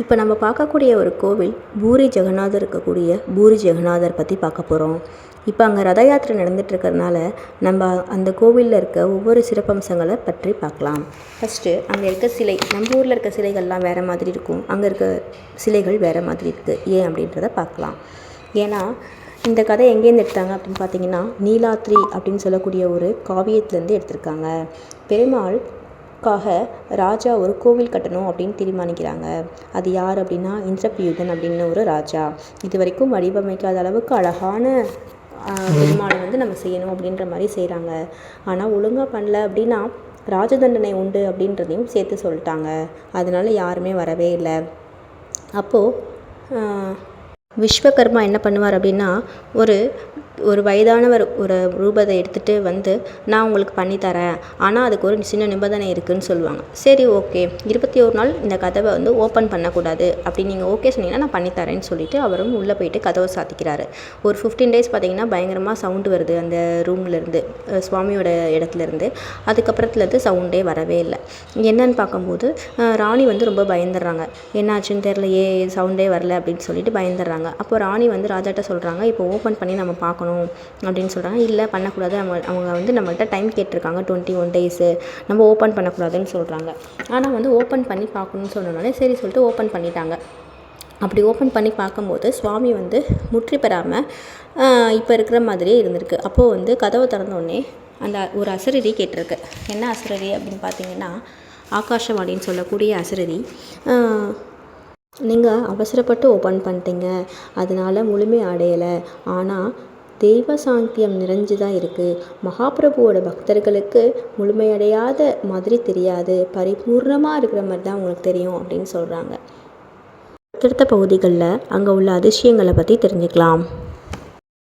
இப்போ நம்ம பார்க்கக்கூடிய ஒரு கோவில் பூரி ஜெகநாதர் இருக்கக்கூடிய பூரி ஜெகநாதர் பற்றி பார்க்க போகிறோம். இப்போ அங்கே ரத யாத்திரை நடந்துகிட்ருக்கறனால நம்ம அந்த கோவிலில் இருக்க ஒவ்வொரு சிறப்பம்சங்களை பற்றி பார்க்கலாம். ஃபஸ்ட்டு அங்கே இருக்க சிலை, நம்ம ஊரில் இருக்க சிலைகள்லாம் வேறு மாதிரி இருக்கும், அங்கே இருக்க சிலைகள் வேறு மாதிரி இருக்குது. ஏன் அப்படின்றத பார்க்கலாம். ஏன்னா இந்த கதை எங்கேருந்து எடுத்தாங்க அப்படின்னு பார்த்தீங்கன்னா, நீலாத்ரி அப்படின்னு சொல்லக்கூடிய ஒரு காவியத்துலேருந்து எடுத்திருக்காங்க. பெருமாள் ராஜா ஒரு கோவில் கட்டணும் அப்படின்னு தீர்மானிக்கிறாங்க. அது யார் அப்படின்னா இந்திரபியூதன் அப்படின்னு ஒரு ராஜா. இது வரைக்கும் வடிவமைக்காத அளவுக்கு அழகான பெருமாளை நம்ம செய்யணும் அப்படின்ற மாதிரி செய்கிறாங்க. ஆனால் ஒழுங்காக பண்ணல அப்படின்னா ராஜதண்டனை உண்டு அப்படின்றதையும் சேர்த்து சொல்லிட்டாங்க. அதனால யாருமே வரவே இல்லை. அப்போது விஸ்வகர்மா என்ன பண்ணுவார் அப்படின்னா, ஒரு வயதானவர் ஒரு ரூபத்தை எடுத்துகிட்டு வந்து, நான் உங்களுக்கு பண்ணித்தரேன், ஆனால் அதுக்கு ஒரு சின்ன நிபந்தனை இருக்குதுன்னு சொல்லுவாங்க. சரி, ஓகே, 21 நாள் இந்த கதவை ஓப்பன் பண்ணக்கூடாது அப்படின்னு நீங்கள் ஓகே சொன்னீங்கன்னா நான் பண்ணித்தரேன்னு சொல்லிவிட்டு அவரும் உள்ளே போயிட்டு கதவை சாத்திக்கிறாரு. ஒரு 15 டேஸ் பார்த்திங்கன்னா பயங்கரமாக சவுண்டு வருது அந்த ரூம்லேருந்து, சுவாமியோட இடத்துலேருந்து. அதுக்கப்புறத்துலேருந்து சவுண்டே வரவே இல்லை. என்னன்னு பார்க்கும்போது ராணி ரொம்ப பயந்துடுறாங்க. என்னாச்சுன்னு தெரியலையே, சவுண்டே வரல அப்படின்னு சொல்லிட்டு பயந்துடுறாங்க. அப்போ ராணி ராஜாட்ட சொல்கிறாங்க, இப்போ ஓப்பன் பண்ணி நம்ம பார்க்கணும் அப்படின்னு சொல்கிறாங்க. இல்லை, பண்ணக்கூடாது, அவங்க நம்மள்கிட்ட டைம் கேட்டிருக்காங்க 21 டேஸு, நம்ம ஓப்பன் பண்ணக்கூடாதுன்னு சொல்கிறாங்க. ஆனால் ஓப்பன் பண்ணி பார்க்கணுன்னு சொன்னோடனே சரி சொல்லிட்டு ஓப்பன் பண்ணிட்டாங்க. அப்படி ஓப்பன் பண்ணி பார்க்கும்போது சுவாமி முற்றி பெறாமல் இப்போ இருக்கிற மாதிரியே இருந்திருக்கு. அப்போது கதவை திறந்தோடனே அந்த ஒரு அசரீரி கேட்டிருக்கு. என்ன அசரீரி அப்படின்னு பார்த்தீங்கன்னா, ஆகாஷவாணின்னு சொல்லக்கூடிய அசரீரி, நீங்கள் அவசரப்பட்டு ஓப்பன் பண்ணிட்டீங்க, அதனால் முழுமை அடையலை, ஆனால் தெய்வ சாங்கியம் நிறைஞ்சு தான் இருக்குது. மகாபிரபுவோட பக்தர்களுக்கு முழுமையடையாத மாதிரி தெரியாது, பரிபூர்ணமாக இருக்கிற மாதிரி தான் உங்களுக்கு தெரியும் அப்படின்னு சொல்கிறாங்க. அடுத்த பகுதிகளில் அங்கே உள்ள அதிசயங்களை பற்றி தெரிஞ்சுக்கலாம்.